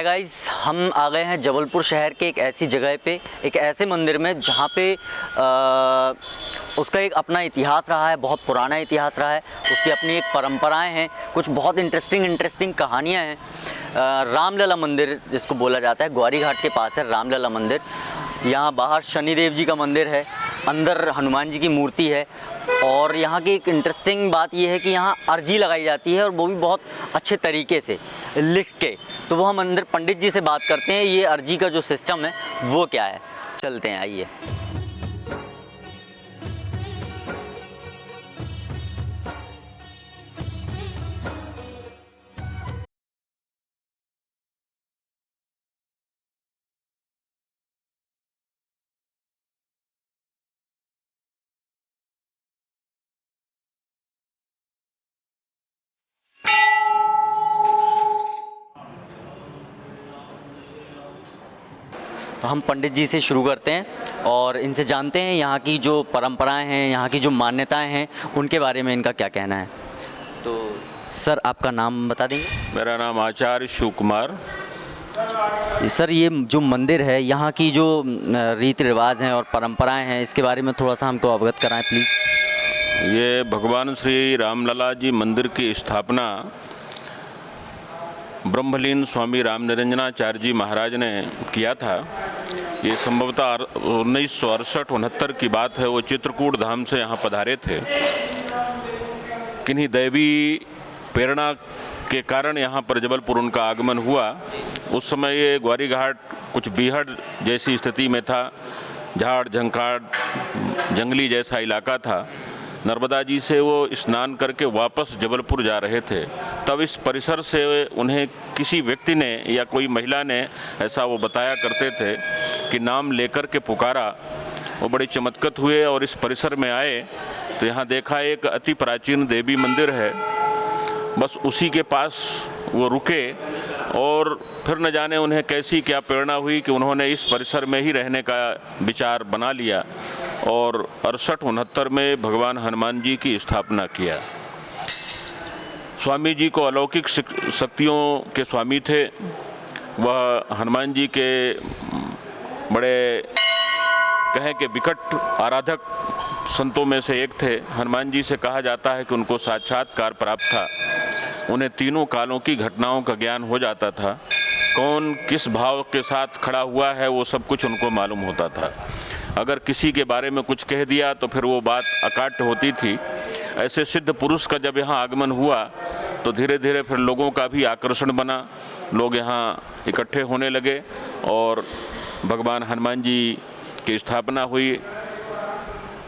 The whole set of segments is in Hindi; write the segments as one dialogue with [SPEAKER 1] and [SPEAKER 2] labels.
[SPEAKER 1] हाय गाइस, हम आ गए हैं जबलपुर शहर के एक ऐसी जगह पे, एक ऐसे मंदिर में जहाँ पे उसका एक अपना इतिहास रहा है, बहुत पुराना इतिहास रहा है। उसकी अपनी एक परंपराएं हैं, कुछ बहुत इंटरेस्टिंग कहानियाँ हैं। रामलला मंदिर जिसको बोला जाता है, ग्वारी घाट के पास है रामलला मंदिर। यहाँ बाहर शनिदेव जी का मंदिर है, अंदर हनुमान जी की मूर्ति है। और यहाँ की एक इंटरेस्टिंग बात यह है कि यहाँ अर्जी लगाई जाती है, और वो भी बहुत अच्छे तरीके से लिख के। तो वो हम अंदर पंडित जी से बात करते हैं, ये अर्जी का जो सिस्टम है वो क्या है। चलते हैं, आइए। तो हम पंडित जी से शुरू करते हैं और इनसे जानते हैं यहाँ की जो परंपराएं हैं, यहाँ की जो मान्यताएं हैं, उनके बारे में इनका क्या कहना है। तो सर, आपका नाम बता देंगे?
[SPEAKER 2] मेरा नाम आचार्य शिव कुमार।
[SPEAKER 1] सर, ये जो मंदिर है, यहाँ की जो रीति रिवाज हैं और परंपराएं हैं, इसके बारे में थोड़ा सा हमको अवगत कराएं प्लीज़।
[SPEAKER 2] ये भगवान श्री रामलला जी मंदिर की स्थापना ब्रह्मलीन स्वामी राम निरंजनाचार्य जी महाराज ने किया था। ये संभवतः 1968-69 की बात है। वो चित्रकूट धाम से यहाँ पधारे थे। किन्हीं दैवी प्रेरणा के कारण यहाँ पर जबलपुर उनका आगमन हुआ। उस समय ये ग्वारी घाट कुछ बीहड़ जैसी स्थिति में था, झाड़ झंखाड़ जंगली जैसा इलाका था। नर्मदा जी से वो स्नान करके वापस जबलपुर जा रहे थे, तब इस परिसर से उन्हें किसी व्यक्ति ने या कोई महिला ने, ऐसा वो बताया करते थे, कि नाम लेकर के पुकारा। वो बड़े चमत्कृत हुए और इस परिसर में आए तो यहाँ देखा एक अति प्राचीन देवी मंदिर है। बस उसी के पास वो रुके और फिर न जाने उन्हें कैसी क्या प्रेरणा हुई कि उन्होंने इस परिसर में ही रहने का विचार बना लिया और 68-69 में भगवान हनुमान जी की स्थापना किया। स्वामी जी को अलौकिक शक्तियों के स्वामी थे। वह हनुमान जी के बड़े कहें कि विकट आराधक संतों में से एक थे। हनुमान जी से कहा जाता है कि उनको साक्षात्कार प्राप्त था। उन्हें तीनों कालों की घटनाओं का ज्ञान हो जाता था। कौन किस भाव के साथ खड़ा हुआ है वो सब कुछ उनको मालूम होता था। अगर किसी के बारे में कुछ कह दिया तो फिर वो बात अकाट्य होती थी। ऐसे सिद्ध पुरुष का जब यहाँ आगमन हुआ तो धीरे धीरे फिर लोगों का भी आकर्षण बना। लोग यहाँ इकट्ठे होने लगे और भगवान हनुमान जी की स्थापना हुई।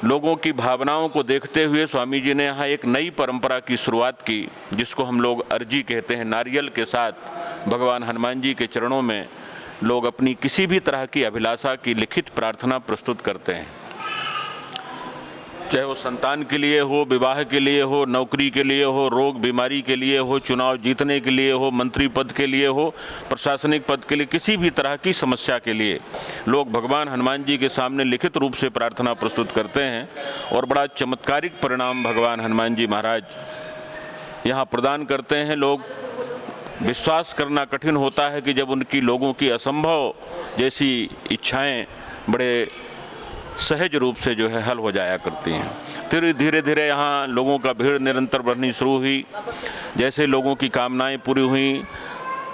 [SPEAKER 2] लोगों की भावनाओं को देखते हुए स्वामी जी ने यहाँ एक नई परंपरा की शुरुआत की, जिसको हम लोग अर्जी कहते हैं। नारियल के साथ भगवान हनुमान जी के चरणों में लोग अपनी किसी भी तरह की अभिलाषा की लिखित प्रार्थना प्रस्तुत करते हैं, चाहे वो संतान के लिए हो, विवाह के लिए हो, नौकरी के लिए हो, रोग बीमारी के लिए हो, चुनाव जीतने के लिए हो, मंत्री पद के लिए हो, प्रशासनिक पद के लिए, किसी भी तरह की समस्या के लिए लोग भगवान हनुमान जी के सामने लिखित रूप से प्रार्थना प्रस्तुत करते हैं। और बड़ा चमत्कारिक परिणाम भगवान हनुमान जी महाराज यहाँ प्रदान करते हैं। लोग विश्वास करना कठिन होता है कि जब उनकी लोगों की असंभव जैसी इच्छाएं बड़े सहज रूप से जो है हल हो जाया करती हैं। फिर धीरे धीरे यहाँ लोगों का भीड़ निरंतर बढ़नी शुरू हुई। जैसे लोगों की कामनाएं पूरी हुई,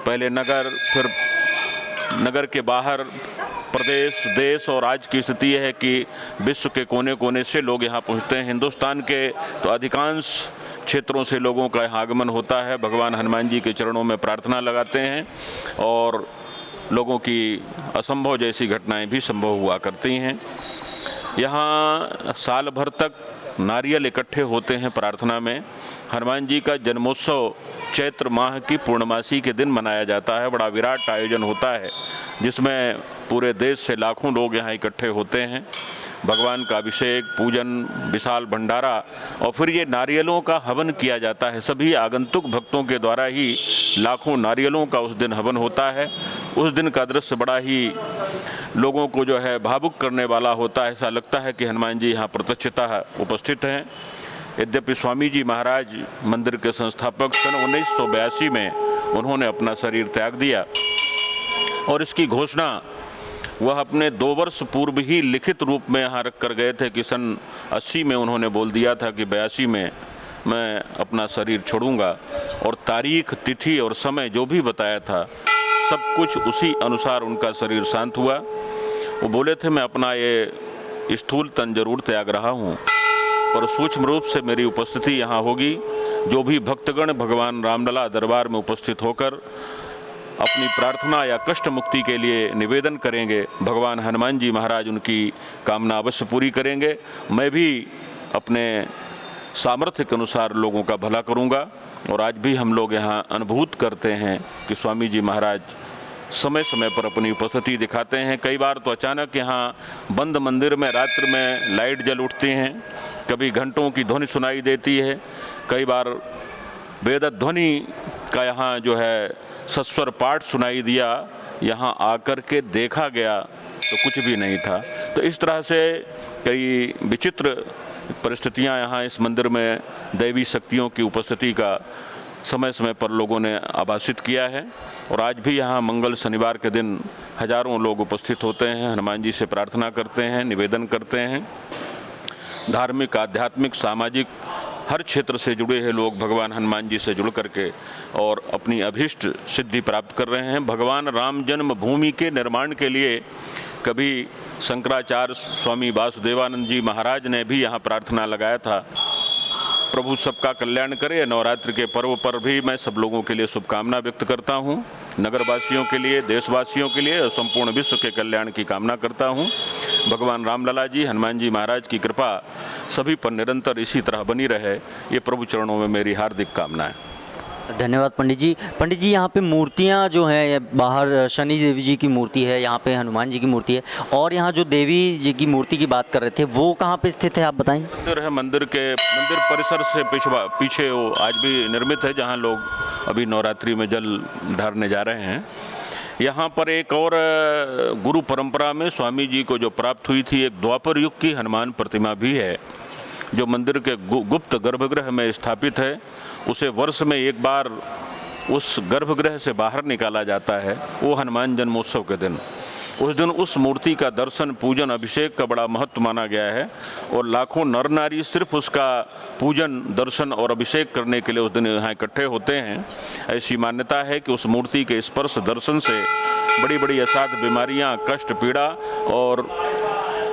[SPEAKER 2] पहले नगर, फिर नगर के बाहर प्रदेश, देश, और आज की स्थिति यह है कि विश्व के कोने कोने से लोग यहाँ पहुँचते हैं। हिंदुस्तान के तो अधिकांश क्षेत्रों से लोगों का यहाँ आगमन होता है। भगवान हनुमान जी के चरणों में प्रार्थना लगाते हैं और लोगों की असंभव जैसी घटनाएं भी संभव हुआ करती हैं। यहाँ साल भर तक नारियल इकट्ठे होते हैं प्रार्थना में। हनुमान जी का जन्मोत्सव चैत्र माह की पूर्णमासी के दिन मनाया जाता है। बड़ा विराट आयोजन होता है जिसमें पूरे देश से लाखों लोग यहाँ इकट्ठे होते हैं। भगवान का अभिषेक, पूजन, विशाल भंडारा, और फिर ये नारियलों का हवन किया जाता है। सभी आगंतुक भक्तों के द्वारा ही लाखों नारियलों का उस दिन हवन होता है। उस दिन का दृश्य बड़ा ही लोगों को जो है भावुक करने वाला होता है। ऐसा लगता है कि हनुमान जी यहाँ प्रत्यक्षतः उपस्थित हैं। यद्यपि स्वामी जी महाराज मंदिर के संस्थापक सन 1982 में उन्होंने अपना शरीर त्याग दिया, और इसकी घोषणा वह अपने 2 वर्ष पूर्व ही लिखित रूप में यहाँ रख कर गए थे कि सन 80 में उन्होंने बोल दिया था कि 82 में मैं अपना शरीर छोड़ूंगा, और तारीख, तिथि और समय जो भी बताया था सब कुछ उसी अनुसार उनका शरीर शांत हुआ। वो बोले थे मैं अपना ये स्थूल तन जरूर त्याग रहा हूँ, पर सूक्ष्म रूप से मेरी उपस्थिति यहाँ होगी। जो भी भक्तगण भगवान रामलला दरबार में उपस्थित होकर अपनी प्रार्थना या कष्ट मुक्ति के लिए निवेदन करेंगे, भगवान हनुमान जी महाराज उनकी कामना अवश्य पूरी करेंगे। मैं भी अपने सामर्थ्य के अनुसार लोगों का भला करूंगा। और आज भी हम लोग यहाँ अनुभूत करते हैं कि स्वामी जी महाराज समय समय पर अपनी उपस्थिति दिखाते हैं। कई बार तो अचानक यहाँ बंद मंदिर में रात्रि में लाइट जल उठती हैं, कभी घंटों की ध्वनि सुनाई देती है, कई बार वेद ध्वनि का यहाँ जो है सस्वर पाठ सुनाई दिया। यहाँ आकर के देखा गया तो कुछ भी नहीं था। तो इस तरह से कई विचित्र परिस्थितियाँ यहाँ इस मंदिर में दैवी शक्तियों की उपस्थिति का समय समय पर लोगों ने आभासित किया है। और आज भी यहाँ मंगल शनिवार के दिन हजारों लोग उपस्थित होते हैं, हनुमान जी से प्रार्थना करते हैं, निवेदन करते हैं। धार्मिक, आध्यात्मिक, सामाजिक हर क्षेत्र से जुड़े हैं लोग भगवान हनुमान जी से जुड़ करके और अपनी अभीष्ट सिद्धि प्राप्त कर रहे हैं। भगवान राम जन्म भूमि के निर्माण के लिए कभी शंकराचार्य स्वामी वासुदेवानंद जी महाराज ने भी यहाँ प्रार्थना लगाया था, प्रभु सबका कल्याण करे। नवरात्रि के पर्व पर भी मैं सब लोगों के लिए शुभकामना व्यक्त करता हूँ, नगरवासियों के लिए, देशवासियों के लिए और संपूर्ण विश्व के कल्याण की कामना करता हूँ। भगवान रामलला जी, हनुमान जी महाराज की कृपा सभी पर निरंतर इसी तरह बनी रहे, ये प्रभु चरणों में मेरी हार्दिक कामना है।
[SPEAKER 1] धन्यवाद पंडित जी। पंडित जी, यहाँ पे मूर्तियाँ जो हैं, बाहर शनि देवी जी की मूर्ति है, यहाँ पे हनुमान जी की मूर्ति है, और यहाँ जो देवी जी की मूर्ति की बात कर रहे थे वो कहाँ पे स्थित है, आप बताएंगे?
[SPEAKER 2] मंदिर है, मंदिर परिसर से पीछे वो आज भी निर्मित है, जहाँ लोग अभी नवरात्रि में जल ढारने जा रहे हैं। यहाँ पर एक और गुरु परंपरा में स्वामी जी को जो प्राप्त हुई थी, एक द्वापर युग की हनुमान प्रतिमा भी है, जो मंदिर के गुप्त गर्भगृह में स्थापित है। उसे वर्ष में एक बार उस गर्भगृह से बाहर निकाला जाता है, वो हनुमान जन्मोत्सव के दिन। उस दिन उस मूर्ति का दर्शन, पूजन, अभिषेक का बड़ा महत्व माना गया है, और लाखों नर नारी सिर्फ उसका पूजन, दर्शन और अभिषेक करने के लिए उस दिन यहाँ इकट्ठे होते हैं। ऐसी मान्यता है कि उस मूर्ति के स्पर्श दर्शन से बड़ी बड़ी असाध्य बीमारियाँ, कष्ट, पीड़ा और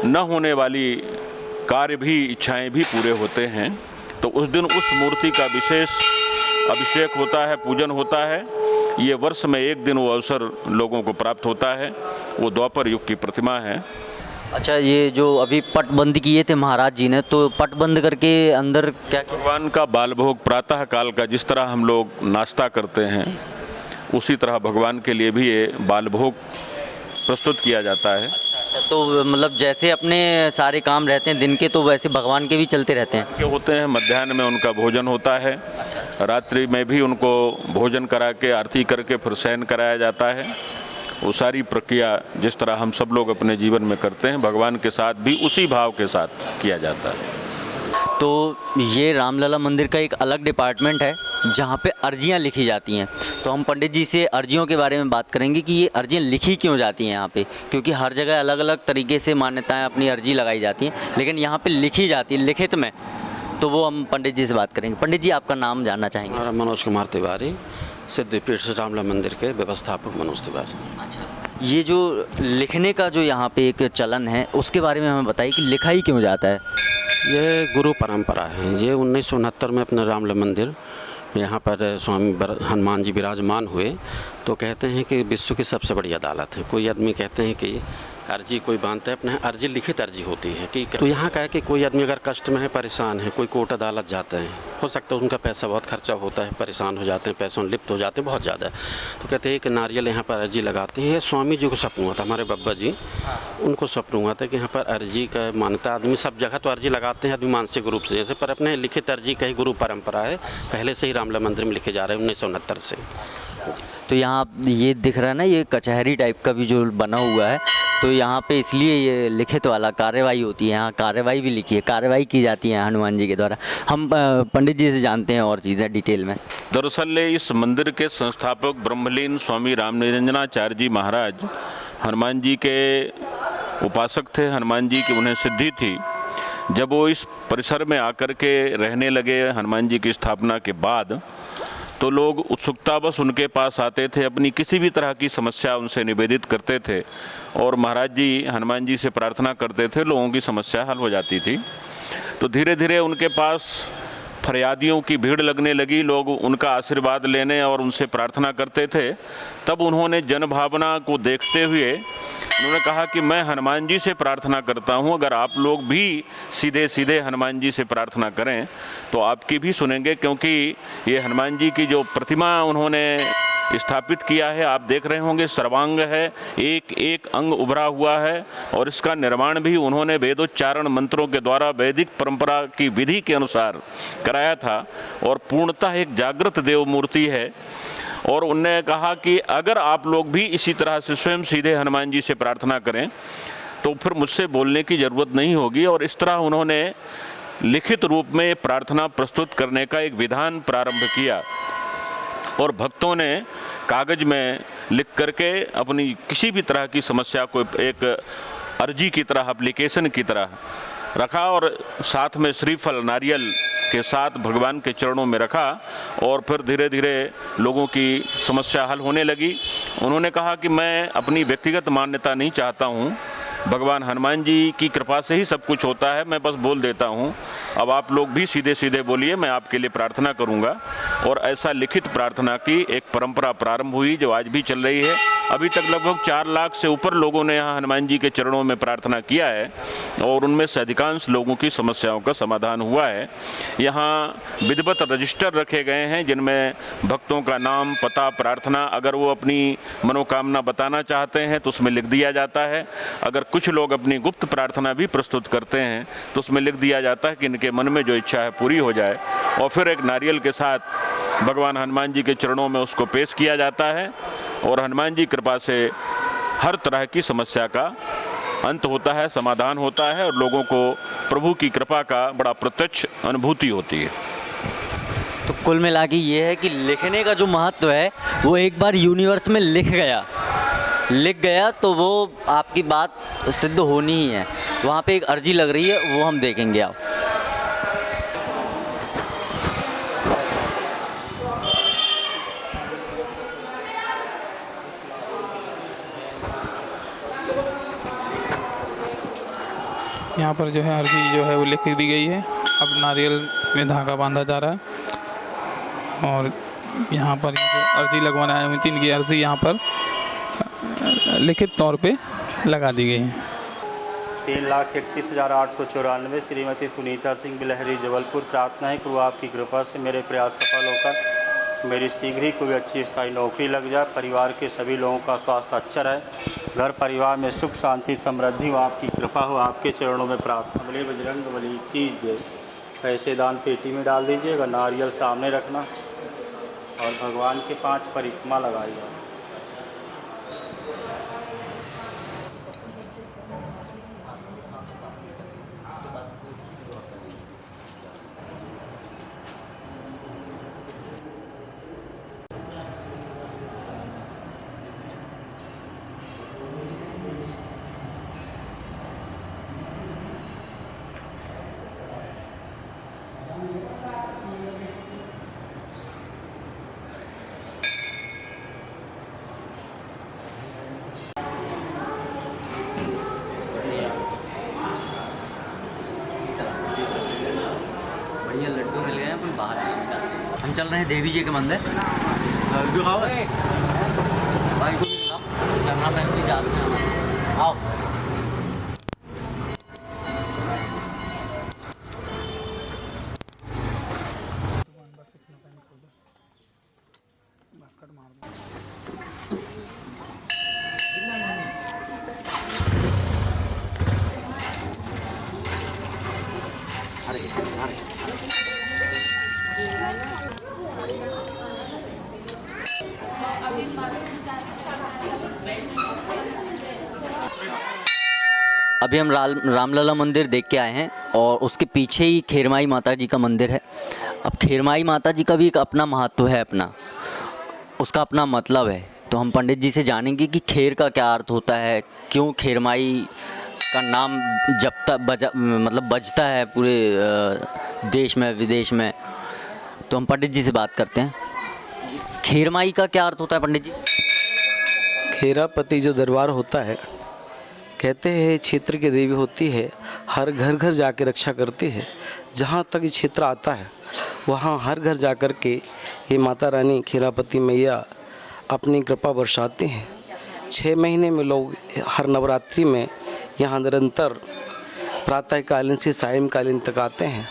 [SPEAKER 2] न होने वाली कार्य भी, इच्छाएं भी पूरे होते हैं। तो उस दिन उस मूर्ति का विशेष अभिषेक होता है, पूजन होता है। ये वर्ष में एक दिन वो अवसर लोगों को प्राप्त होता है। वो द्वापर युग की प्रतिमा है।
[SPEAKER 1] अच्छा, ये जो अभी पट बंद किए थे महाराज जी ने, तो पट बंद करके अंदर क्या किया?
[SPEAKER 2] भगवान का बाल भोग प्रातः काल का जिस तरह हम लोग नाश्ता करते हैं, उसी तरह भगवान के लिए भी ये बाल भोग प्रस्तुत किया जाता है।
[SPEAKER 1] अच्छा, तो मतलब जैसे अपने सारे काम रहते हैं दिन के, तो वैसे भगवान के भी चलते रहते हैं?
[SPEAKER 2] के होते हैं, मध्याह्न में उनका भोजन होता है, रात्रि में भी उनको भोजन करा के आरती करके फिर शयन कराया जाता है। वो सारी प्रक्रिया जिस तरह हम सब लोग अपने जीवन में करते हैं, भगवान के साथ भी उसी भाव के साथ किया जाता है।
[SPEAKER 1] तो ये रामलला मंदिर का एक अलग डिपार्टमेंट है जहाँ पे अर्जियाँ लिखी जाती हैं। तो हम पंडित जी से अर्जियों के बारे में बात करेंगे कि ये अर्जियाँ लिखी क्यों जाती हैं यहाँ पे, क्योंकि हर जगह अलग अलग तरीके से मान्यताएं, अपनी अर्जी लगाई जाती हैं, लेकिन यहाँ पे लिखी जाती है लिखित में। तो वो हम पंडित जी से बात करेंगे। पंडित जी, आपका नाम जानना चाहेंगे?
[SPEAKER 3] हमारा मनोज कुमार तिवारी, सिद्धपीठ श्री रामलला मंदिर के व्यवस्थापक मनोज तिवारी।
[SPEAKER 1] अच्छा, ये जो लिखने का जो यहाँ पे एक चलन है, उसके बारे में हमें बताइए कि लिखा ही क्यों जाता है?
[SPEAKER 3] ये गुरु परंपरा है। ये 1969 में अपने रामलला मंदिर यहाँ पर स्वामी हनुमान जी विराजमान हुए, तो कहते हैं कि विश्व की सबसे बड़ी अदालत है। कोई आदमी कहते हैं कि अर्जी कोई बांधता है, अपने अर्जी लिखित अर्जी होती है कि तो यहाँ का है कि कोई आदमी अगर कष्ट में है, परेशान है, कोई कोर्ट अदालत जाते हैं, हो सकता है उनका पैसा बहुत खर्चा होता है, परेशान हो जाते हैं, पैसों में लिप्त हो जाते हैं बहुत ज़्यादा, तो कहते हैं कि नारियल यहाँ पर अर्जी लगाते हैं। स्वामी जी को सपना हुआ था, हमारे बब्बा जी, उनको सपना हुआ था कि यहाँ पर अर्जी का मान्यता, आदमी सब जगह तो अर्जी लगाते हैं आदमी मानसिक रूप से जैसे, पर अपने लिखित अर्जी का ही गुरु परंपरा है, पहले से ही रामलला मंदिर में लिखे जा रहे हैं 1969 से।
[SPEAKER 1] तो यहाँ ये दिख रहा है ना, ये कचहरी टाइप का भी जो बना हुआ है, तो यहाँ पे इसलिए ये लिखित वाला कार्रवाई होती है, यहाँ कार्रवाई भी लिखी है, कार्रवाई की जाती है हनुमान जी के द्वारा। हम पंडित जी से जानते हैं और चीज़ें डिटेल में।
[SPEAKER 2] दरअसल इस मंदिर के संस्थापक ब्रह्मलीन स्वामी रामनिरंजनाचार्य जी महाराज हनुमान जी के उपासक थे। हनुमान जी की उन्हें सिद्धि थी। जब वो इस परिसर में आकर के रहने लगे हनुमान जी की स्थापना के बाद, तो लोग उत्सुकतावश उनके पास आते थे, अपनी किसी भी तरह की समस्या उनसे निवेदित करते थे और महाराज जी हनुमान जी से प्रार्थना करते थे, लोगों की समस्या हल हो जाती थी। तो धीरे धीरे उनके पास फरियादियों की भीड़ लगने लगी, लोग उनका आशीर्वाद लेने और उनसे प्रार्थना करते थे। तब उन्होंने जनभावना को देखते हुए उन्होंने कहा कि मैं हनुमान जी से प्रार्थना करता हूं, अगर आप लोग भी सीधे सीधे हनुमान जी से प्रार्थना करें तो आपकी भी सुनेंगे, क्योंकि ये हनुमान जी की जो प्रतिमा उन्होंने स्थापित किया है, आप देख रहे होंगे, सर्वांग है, एक एक अंग उभरा हुआ है और इसका निर्माण भी उन्होंने वेदोच्चारण मंत्रों के द्वारा वैदिक परंपरा की विधि के अनुसार कराया था और पूर्णतः एक जागृत देव मूर्ति है। और उनने कहा कि अगर आप लोग भी इसी तरह से स्वयं सीधे हनुमान जी से प्रार्थना करें तो फिर मुझसे बोलने की ज़रूरत नहीं होगी। और इस तरह उन्होंने लिखित रूप में प्रार्थना प्रस्तुत करने का एक विधान प्रारंभ किया और भक्तों ने कागज में लिख करके अपनी किसी भी तरह की समस्या को एक अर्जी की तरह, एप्लीकेशन की तरह रखा और साथ में श्रीफल नारियल के साथ भगवान के चरणों में रखा और फिर धीरे धीरे लोगों की समस्या हल होने लगी। उन्होंने कहा कि मैं अपनी व्यक्तिगत मान्यता नहीं चाहता हूँ, भगवान हनुमान जी की कृपा से ही सब कुछ होता है, मैं बस बोल देता हूँ, अब आप लोग भी सीधे सीधे बोलिए, मैं आपके लिए प्रार्थना करूँगा। और ऐसा लिखित प्रार्थना की एक परंपरा प्रारंभ हुई जो आज भी चल रही है। अभी तक लगभग 4 लाख से ऊपर लोगों ने यहाँ हनुमान जी के चरणों में प्रार्थना किया है और उनमें से अधिकांश लोगों की समस्याओं का समाधान हुआ है। यहाँ विधिवत रजिस्टर रखे गए हैं जिनमें भक्तों का नाम, पता, प्रार्थना, अगर वो अपनी मनोकामना बताना चाहते हैं तो उसमें लिख दिया जाता है। अगर कुछ लोग अपनी गुप्त प्रार्थना भी प्रस्तुत करते हैं तो उसमें लिख दिया जाता है कि इनके मन में जो इच्छा है पूरी हो जाए। और फिर एक नारियल के साथ भगवान हनुमान जी के चरणों में उसको पेश किया जाता है और हनुमान जी कृपा से हर तरह की समस्या का अंत होता है, समाधान होता है और लोगों को प्रभु की कृपा का बड़ा प्रत्यक्ष अनुभूति होती है।
[SPEAKER 1] तो कुल मिला के ये है कि लिखने का जो महत्व है वो एक बार यूनिवर्स में लिख गया तो वो आपकी बात सिद्ध होनी ही है। वहाँ पे एक अर्जी लग रही है, वो हम देखेंगे। आप
[SPEAKER 4] यहाँ पर जो है अर्जी जो है वो लिख दी गई है। अब नारियल में धागा बांधा जा रहा है और यहाँ पर जो अर्जी लगवाना आई हुई थी, इनकी अर्जी यहाँ पर लिखित तौर पे लगा दी गई है।
[SPEAKER 5] 3,31,894 श्रीमती सुनीता सिंह बिलहरी, जबलपुर। प्रार्थना है कि वो आपकी कृपा से मेरे प्रयास सफल होकर मेरी शीघ्र ही कोई अच्छी स्थायी नौकरी लग जाए, परिवार के सभी लोगों का स्वास्थ्य अच्छा रहे, घर परिवार में सुख शांति समृद्धि हो, आपकी कृपा हो, आपके चरणों में प्रार्थना। बोले बजरंग बली की जय। पैसे दान पेटी में डाल दीजिएगा, नारियल सामने रखना और भगवान के 5 परिक्रमा लगाइएगा।
[SPEAKER 1] बढ़िया लड्डू मिल गए हैं, अपन बाहर नहीं निकाल। हम चल रहे हैं देवी जी के मंदिर। लड्डू खाओ भाई को भी खिलाओ, चलना बहन भी जाते हैं। आओ अभी हम रामलला मंदिर देख के आए हैं और उसके पीछे ही खेरमाई माता जी का मंदिर है। अब खेरमाई माता जी का भी एक अपना महत्व है, अपना उसका अपना मतलब है। तो हम पंडित जी से जानेंगे कि खेर का क्या अर्थ होता है, क्यों खेरमाई का नाम बजता है पूरे देश में विदेश में। तो हम पंडित जी से बात करते हैं। खेरमाई का क्या अर्थ होता है पंडित जी?
[SPEAKER 6] खेरापति जो दरबार होता है, कहते हैं क्षेत्र की देवी होती है, हर घर घर जाके रक्षा करती है। जहाँ तक ये क्षेत्र आता है वहाँ हर घर जाकर के ये माता रानी खेरापति मैया अपनी कृपा बरसाती हैं। 6 महीने में लोग हर नवरात्रि में यहाँ निरंतर प्रातःकालीन से सायंकालीन तक आते हैं।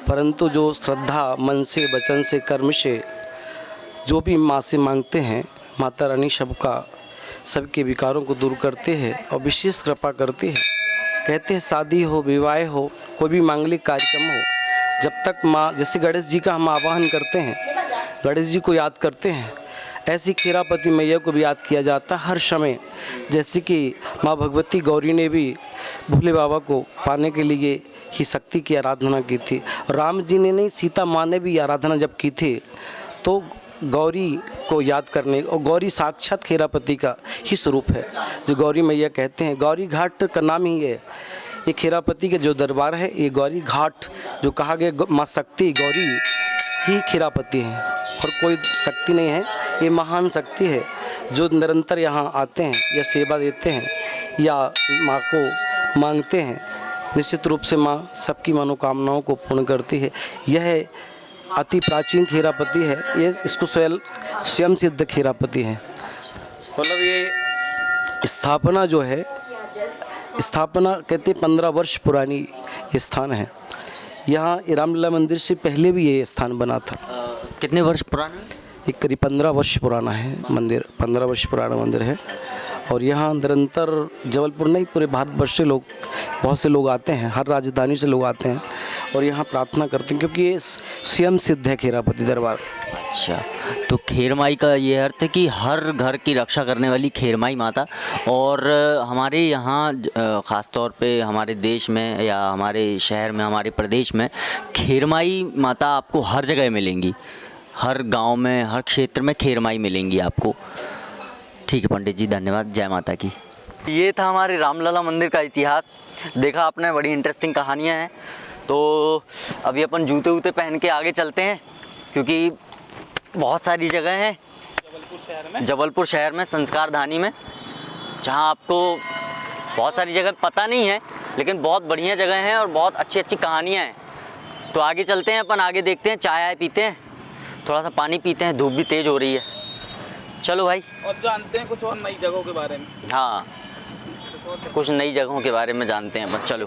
[SPEAKER 6] परंतु जो श्रद्धा मन से, वचन से, कर्म से जो भी माँ से मांगते हैं, माता रानी सबके विकारों को दूर करते हैं और विशेष कृपा करती है। कहते हैं शादी हो, विवाह हो, कोई भी मांगलिक कार्यक्रम हो, जब तक माँ, जैसे गणेश जी का हम आवाहन करते हैं, गणेश जी को याद करते हैं, ऐसी खेरापति मैया को भी याद किया जाता हर समय। जैसे कि माँ भगवती गौरी ने भी भोले बाबा को पाने के लिए ही शक्ति की आराधना की थी। राम जी ने नहीं, सीता माँ ने भी आराधना जब की थी तो गौरी को याद करने, और गौरी साक्षात खेरापति का ही स्वरूप है जो गौरी मैया कहते हैं। गौरी घाट का नाम ही है, ये खेरापति के जो दरबार है, ये गौरी घाट जो कहा गया, माँ शक्ति गौरी ही खेरापति हैं और कोई शक्ति नहीं है। ये महान शक्ति है जो निरंतर यहाँ आते हैं या सेवा देते हैं या माँ को मांगते हैं। निश्चित रूप से माँ सबकी मनोकामनाओं को पूर्ण करती है। यह अति प्राचीन खेरापति है, ये इसको स्वयं सिद्ध खेरापति है। मतलब ये स्थापना जो है, स्थापना कहते 15 वर्ष पुरानी ये स्थान है। यहाँ रामलला मंदिर से पहले भी ये स्थान बना था।
[SPEAKER 1] कितने वर्ष पुराना?
[SPEAKER 6] ये करीब 15 वर्ष पुराना है मंदिर, 15 वर्ष पुराना मंदिर है। और यहाँ निरंतर जबलपुर नहीं, पूरे भारतवर्ष से लोग, बहुत से लोग आते हैं, हर राजधानी से लोग आते हैं और यहाँ प्रार्थना करते हैं, क्योंकि ये स्वयं सिद्ध है खेरापति दरबार।
[SPEAKER 1] अच्छा, तो खेरमाई का ये अर्थ है कि हर घर की रक्षा करने वाली खेरमाई माता। और हमारे यहाँ ख़ास तौर पे हमारे देश में या हमारे शहर में, हमारे प्रदेश में खेरमाई माता आपको हर जगह मिलेंगी, हर गांव में, हर क्षेत्र में खेरमाई मिलेंगी आपको। ठीक है पंडित जी, धन्यवाद। जय माता की। ये था हमारे रामलला मंदिर का इतिहास। देखा आपने, बड़ी इंटरेस्टिंग कहानियाँ हैं। तो अभी अपन जूते वूते पहन के आगे चलते हैं, क्योंकि बहुत सारी जगह हैं जबलपुर शहर में, संस्कार धानी में, जहाँ आपको बहुत सारी जगह पता नहीं है, लेकिन बहुत बढ़िया जगह हैं और बहुत अच्छी अच्छी कहानियाँ हैं। तो आगे चलते हैं अपन, आगे देखते हैं, चाय आय पीते हैं, थोड़ा सा पानी पीते हैं, धूप भी तेज़ हो रही है। चलो भाई,
[SPEAKER 4] और जानते हैं कुछ और नई जगहों के बारे में।
[SPEAKER 1] हाँ, कुछ नई जगहों के बारे में जानते हैं अपन। चलो।